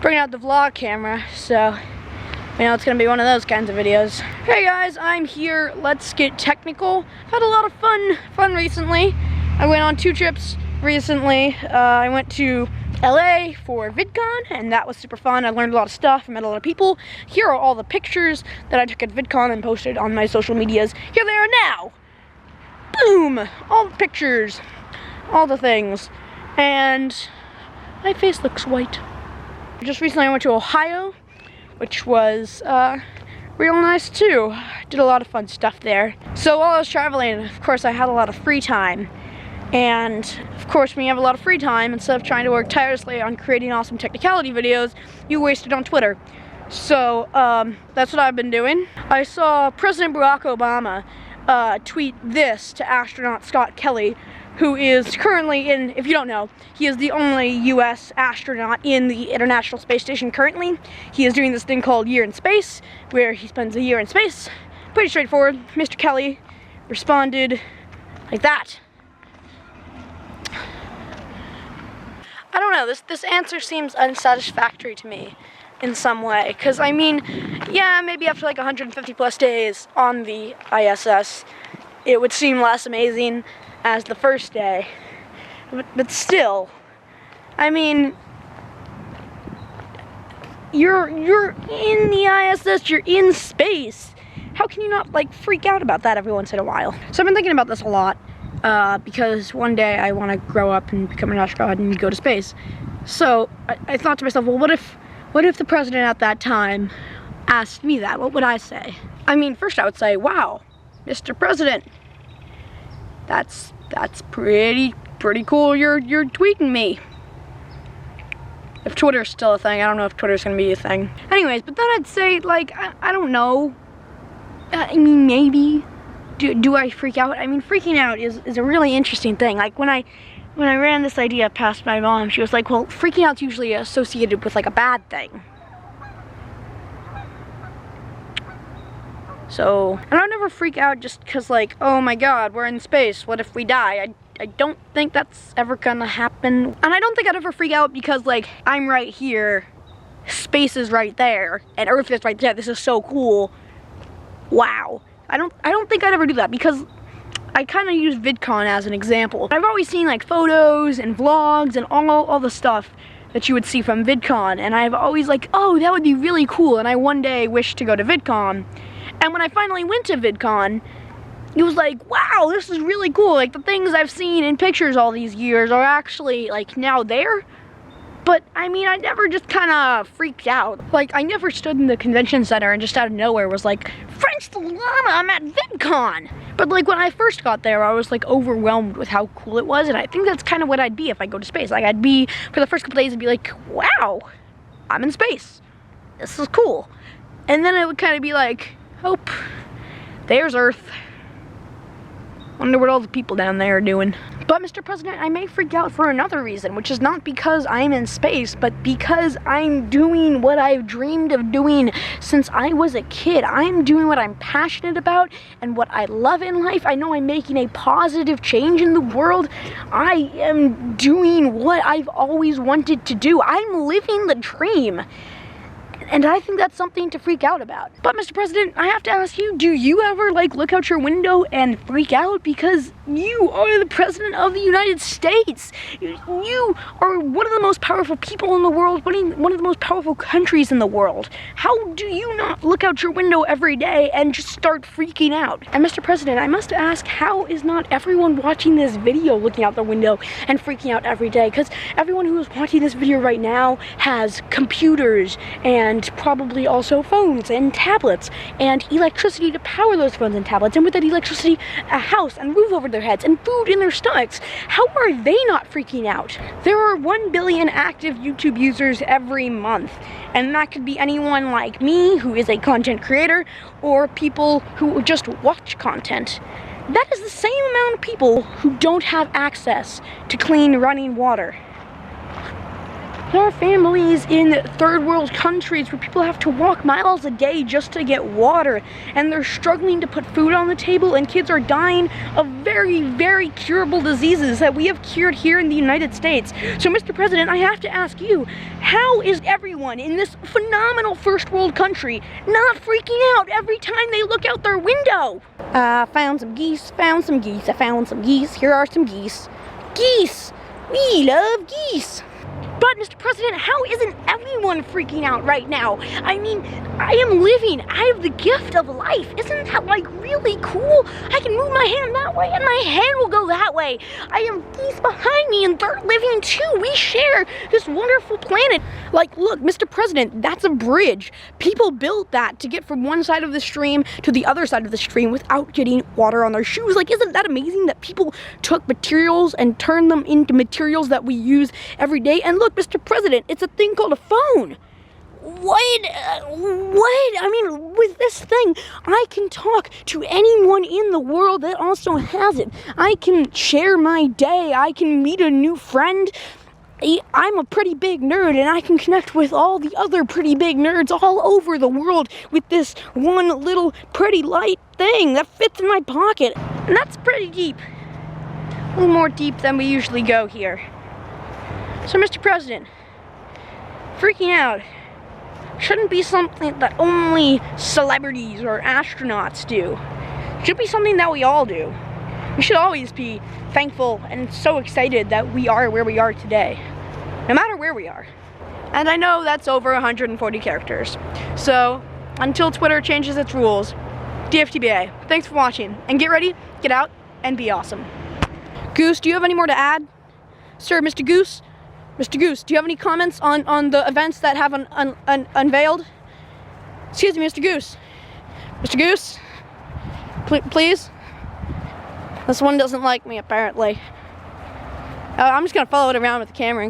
bringing out the vlog camera, so you know it's gonna be one of those kinds of videos. Hey guys, I'm here. Let's get technical. I've had a lot of fun recently. I went on 2 trips recently. I went to LA for VidCon, and that was super fun. I learned a lot of stuff, I met a lot of people. Here are all the pictures that I took at VidCon and posted on my social medias. Here they are now. Boom! All the pictures, all the things. And my face looks white. Just recently I went to Ohio, which was real nice too. Did a lot of fun stuff there. So while I was traveling, of course I had a lot of free time. And of course when you have a lot of free time, instead of trying to work tirelessly on creating awesome technicality videos, you waste it on Twitter. So that's what I've been doing. I saw President Barack Obama tweet this to astronaut Scott Kelly, who is currently in, if you don't know, he is the only US astronaut in the International Space Station currently. He is doing this thing called Year in Space, where he spends a year in space. Pretty straightforward. Mr. Kelly responded like that. I don't know, this answer seems unsatisfactory to me in some way, because I mean, yeah, maybe after like 150 plus days on the ISS, it would seem less amazing as the first day, but still, I mean, you're in the ISS, you're in space. How can you not like freak out about that every once in a while? So I've been thinking about this a lot, because one day I want to grow up and become an astronaut and go to space. So I thought to myself, well, what if the president at that time asked me that? What would I say? I mean, first I would say, wow, Mr. President, that's pretty cool. You're tweeting me. If Twitter's still a thing, I don't know if Twitter's gonna be a thing. Anyways, but then I'd say, like, I don't know. I mean, maybe. Do I freak out? I mean, freaking out is a really interesting thing. Like when I ran this idea past my mom, she was like, well, freaking out's usually associated with like a bad thing. So, and I'll never freak out just because like, oh my god, we're in space, what if we die? I don't think that's ever gonna happen. And I don't think I'd ever freak out because like, I'm right here, space is right there, and Earth is right there, this is so cool. Wow. I don't think I'd ever do that because I kind of use VidCon as an example. I've always seen like photos and vlogs and all the stuff that you would see from VidCon, and I've always like, oh, that would be really cool, and I one day wish to go to VidCon. And when I finally went to VidCon, it was like, wow, this is really cool. Like the things I've seen in pictures all these years are actually like now there. But I mean, I never just kind of freaked out. Like I never stood in the convention center and just out of nowhere was like, French the llama, I'm at VidCon. But like when I first got there, I was like overwhelmed with how cool it was, and I think that's kind of what I'd be if I go to space. Like I'd be, for the first couple days, I'd be like, wow, I'm in space. This is cool. And then it would kind of be like, oh, there's Earth. Wonder what all the people down there are doing. But Mr. President, I may freak out for another reason, which is not because I'm in space, but because I'm doing what I've dreamed of doing since I was a kid. I'm doing what I'm passionate about and what I love in life. I know I'm making a positive change in the world. I am doing what I've always wanted to do. I'm living the dream. And I think that's something to freak out about. But Mr. President, I have to ask you, do you ever like look out your window and freak out? Because you are the President of the United States. You are one of the most powerful people in the world, one of the most powerful countries in the world. How do you not look out your window every day and just start freaking out? And Mr. President, I must ask, how is not everyone watching this video looking out the window and freaking out every day? Because everyone who is watching this video right now has computers and probably also phones and tablets and electricity to power those phones and tablets, and with that electricity, a house and roof over their heads and food in their stomachs. How are they not freaking out? There are 1 billion active YouTube users every month, and that could be anyone like me who is a content creator or people who just watch content. That is the same amount of people who don't have access to clean running water. There are families in third world countries where people have to walk miles a day just to get water, and they're struggling to put food on the table, and kids are dying of very, very curable diseases that we have cured here in the United States. So, Mr. President, I have to ask you, how is everyone in this phenomenal first world country not freaking out every time they look out their window? Found some geese, found some geese, I found some geese, here are some geese. Geese! We love geese! But, Mr. President, how isn't everyone freaking out right now? I mean, I am living. I have the gift of life. Isn't that, like, really cool? I can move my hand that way, and my hand will go that way. I have geese behind me, and they're living too. We share this wonderful planet. Like, look, Mr. President, that's a bridge. People built that to get from one side of the stream to the other side of the stream without getting water on their shoes. Like, isn't that amazing that people took materials and turned them into materials that we use every day? And look, Mr. President, it's a thing called a phone. What? I mean, with this thing, I can talk to anyone in the world that also has it. I can share my day. I can meet a new friend. I'm a pretty big nerd, and I can connect with all the other pretty big nerds all over the world with this one little pretty light thing that fits in my pocket. And that's pretty deep. A little more deep than we usually go here. So, Mr. President, freaking out shouldn't be something that only celebrities or astronauts do. It should be something that we all do. We should always be thankful and so excited that we are where we are today, no matter where we are. And I know that's over 140 characters. So, until Twitter changes its rules, DFTBA, thanks for watching, and get ready, get out, and be awesome. Goose, do you have any more to add? Sir, Mr. Goose? Mr. Goose, do you have any comments on the events that have unveiled? Excuse me, Mr. Goose. Mr. Goose? Please? This one doesn't like me, apparently. I'm just gonna follow it around with the camera